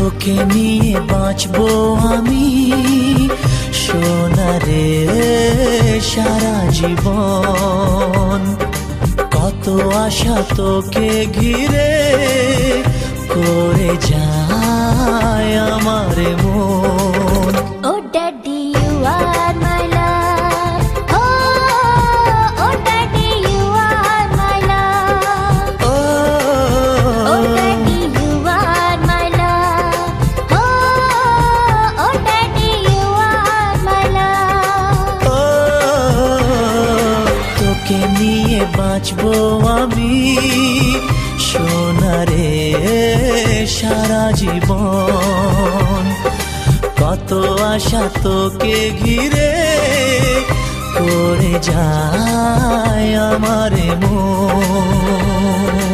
তোকে নিয়ে বাঁচবো আমি সোনারে সারা জীবন। কত আশা তোকে ঘিরে করে যায় আমার মন। Oh daddy, you are my love. Oh, oh daddy, you are my love. Oh daddy, you are my love. Oh daddy, you are my love. তোকে নিয়ে বাঁচবো আমি সোনারে সারা জীবন। কত আশা তোকে ঘিরে করে যায় আমার মন।